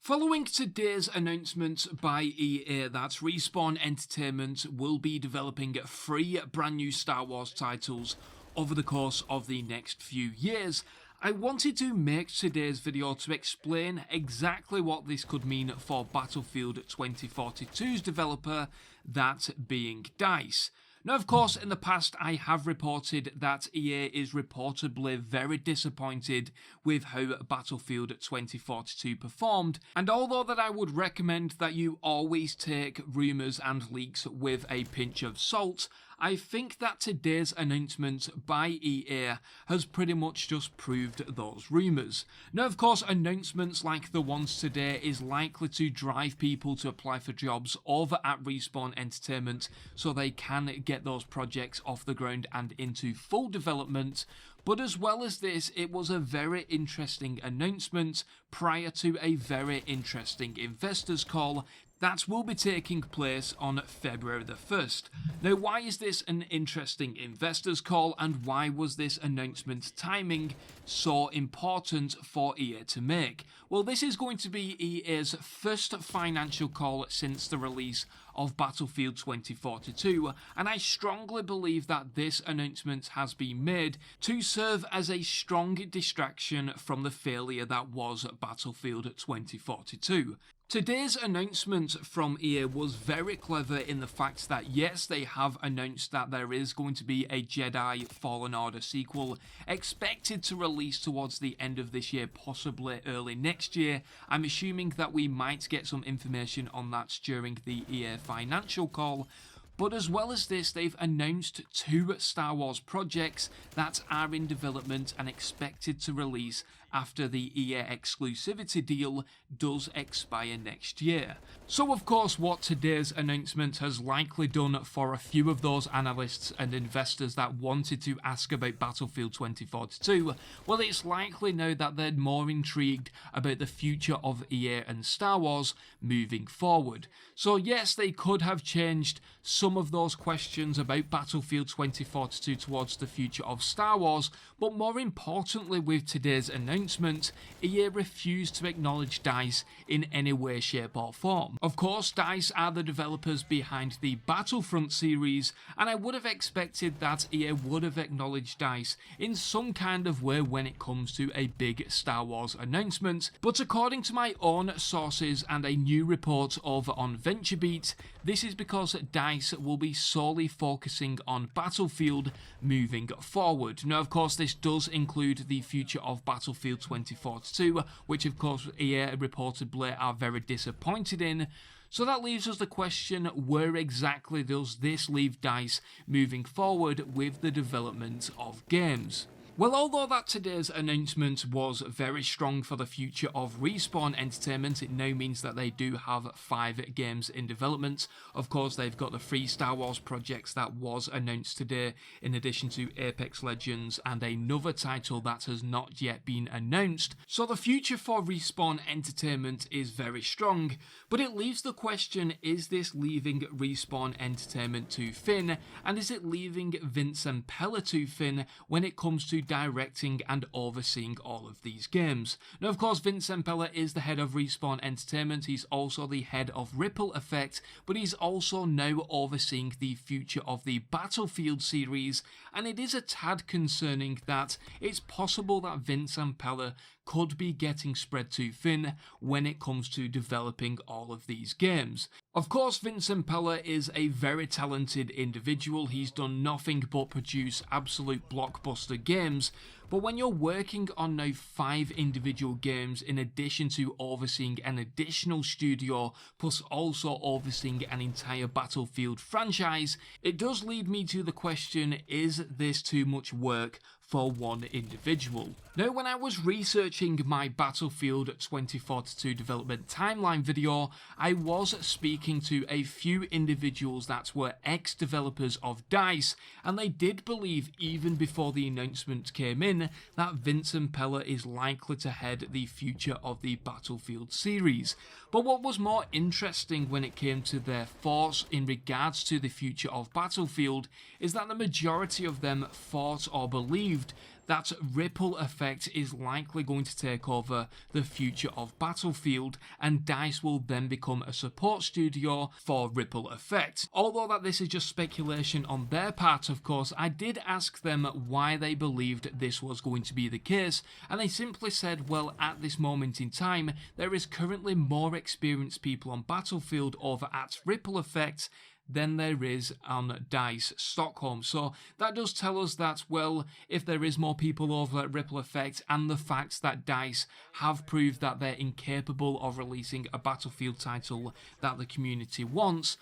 Following today's announcement by EA that Respawn Entertainment will be developing 3 brand new Star Wars titles over the course of the next few years, I wanted to make today's video to explain exactly what this could mean for Battlefield 2042's developer, that being DICE. Now, of course, in the past I have reported that EA is reportedly very disappointed with how Battlefield 2042 performed, and although that I would recommend that you always take rumours and leaks with a pinch of salt, I think that today's announcement by EA has pretty much just proved those rumours. Now, of course, announcements like the ones today is likely to drive people to apply for jobs over at Respawn Entertainment so they can get those projects off the ground and into full development. But as well as this, it was a very interesting announcement prior to a very interesting investors call that will be taking place on February the 1st. Now, why is this an interesting investors call, and why was this announcement timing so important for EA to make? Well, this is going to be EA's first financial call since the release of Battlefield 2042, and I strongly believe that this announcement has been made to serve as a strong distraction from the failure that was Battlefield 2042. Today's announcement from EA was very clever in the fact that yes, they have announced that there is going to be a Jedi Fallen Order sequel expected to release towards the end of this year, possibly early next year. I'm assuming that we might get some information on that during the EA financial call. But as well as this, they've announced 2 Star Wars projects that are in development and expected to release after the EA exclusivity deal does expire next year. So of course, what today's announcement has likely done for a few of those analysts and investors that wanted to ask about Battlefield 2042, well, it's likely now that they're more intrigued about the future of EA and Star Wars moving forward. So yes, they could have changed some of those questions about Battlefield 2042 towards the future of Star Wars, but more importantly with today's announcement, EA refused to acknowledge DICE in any way, shape or form. Of course, DICE are the developers behind the Battlefront series, and I would have expected that EA would have acknowledged DICE in some kind of way when it comes to a big Star Wars announcement, but according to my own sources and a new report over on VentureBeat, this is because DICE will be solely focusing on Battlefield moving forward. Now, of course, this does include the future of Battlefield 2042, which of course EA reportedly are very disappointed in. So that leaves us the question, where exactly does this leave DICE moving forward with the development of games? Well, although that today's announcement was very strong for the future of Respawn Entertainment, it now means that they do have 5 games in development. Of course, they've got the 3 Star Wars projects that was announced today, in addition to Apex Legends and another title that has not yet been announced. So the future for Respawn Entertainment is very strong, but it leaves the question, is this leaving Respawn Entertainment too thin, and is it leaving Vincent Pella too thin when it comes to directing and overseeing all of these games? Now, of course, Vincent Pella is the head of Respawn Entertainment. He's also the head of Ripple Effect, but he's also now overseeing the future of the Battlefield series, and it is a tad concerning that it's possible that Vincent Pella could be getting spread too thin when it comes to developing all of these games. Of course, Vincent Pella is a very talented individual. He's done nothing but produce absolute blockbuster games, but when you're working on now 5 individual games in addition to overseeing an additional studio, plus also overseeing an entire Battlefield franchise, it does lead me to the question, is this too much work for one individual? Now, when I was researching my Battlefield 2042 development timeline video, I was speaking to a few individuals that were ex-developers of DICE, and they did believe, even before the announcement came in, that Vincent Pella is likely to head the future of the Battlefield series. But what was more interesting when it came to their thoughts in regards to the future of Battlefield is that the majority of them thought or believed that Ripple Effect is likely going to take over the future of Battlefield, and DICE will then become a support studio for Ripple Effect. Although that this is just speculation on their part, of course, I did ask them why they believed this was going to be the case, and they simply said, well, at this moment in time, there is currently more experienced people on Battlefield over at Ripple Effect than there is on DICE Stockholm. So that does tell us that, well, if there is more people over at Ripple Effect, and the fact that DICE have proved that they're incapable of releasing a Battlefield title that the community wants,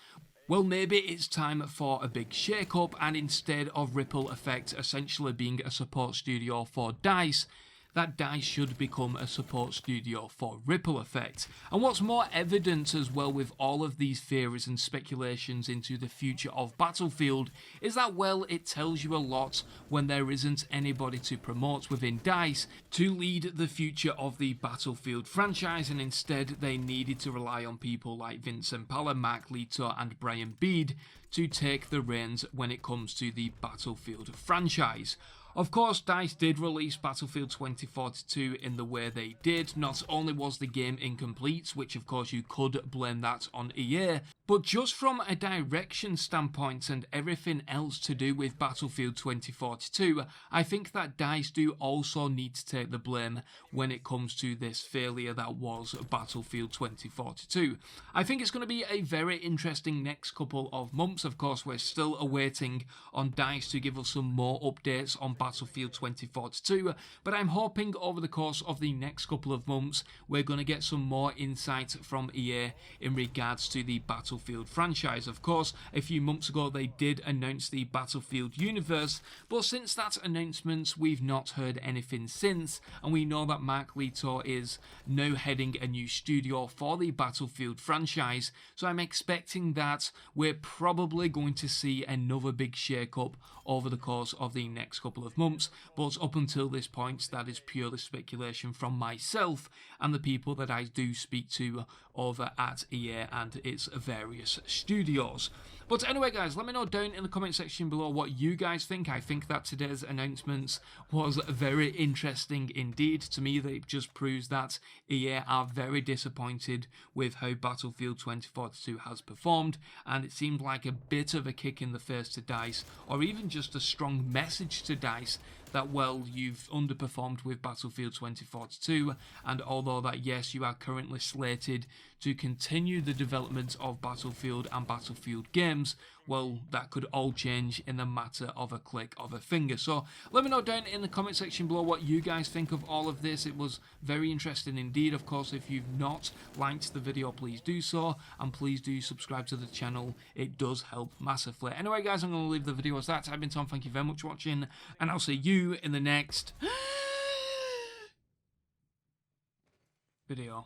well, maybe it's time for a big shake-up, and instead of Ripple Effect essentially being a support studio for DICE, that DICE should become a support studio for Ripple Effect. And what's more evident as well with all of these theories and speculations into the future of Battlefield is that, well, it tells you a lot when there isn't anybody to promote within DICE to lead the future of the Battlefield franchise, and instead they needed to rely on people like Vincent Palla, Mark Leto and Brian Bede to take the reins when it comes to the Battlefield franchise. Of course, DICE did release Battlefield 2042 in the way they did. Not only was the game incomplete, which of course you could blame that on EA, but just from a direction standpoint and everything else to do with Battlefield 2042, I think that DICE do also need to take the blame when it comes to this failure that was Battlefield 2042. I think it's going to be a very interesting next couple of months. Of course, we're still awaiting on DICE to give us some more updates on Battlefield 2042, but I'm hoping over the course of the next couple of months we're going to get some more insight from EA in regards to the Battlefield franchise. Of course, a few months ago they did announce the Battlefield universe, but since that announcement we've not heard anything since, and we know that Mark Leto is now heading a new studio for the Battlefield franchise, so I'm expecting that we're probably going to see another big shake-up over the course of the next couple of months, but up until this point that is purely speculation from myself and the people that I do speak to over at EA and its various studios. But anyway guys, let me know down in the comment section below what you guys think. I think that today's announcements was very interesting indeed. To me, it just proves that EA are very disappointed with how Battlefield 2042 has performed, and it seemed like a bit of a kick in the face to DICE, or even just a strong message to DICE that, well, you've underperformed with Battlefield 2042, and although that, yes, you are currently slated to continue the development of Battlefield and Battlefield games, well, that could all change in the matter of a click of a finger. So let me know down in the comment section below what you guys think of all of this. It was very interesting indeed. Of course, if you've not liked the video, please do so, and please do subscribe to the channel. It does help massively. Anyway guys, I'm going to leave the video as that. I've been Tom, thank you very much for watching, and I'll see you in the next video.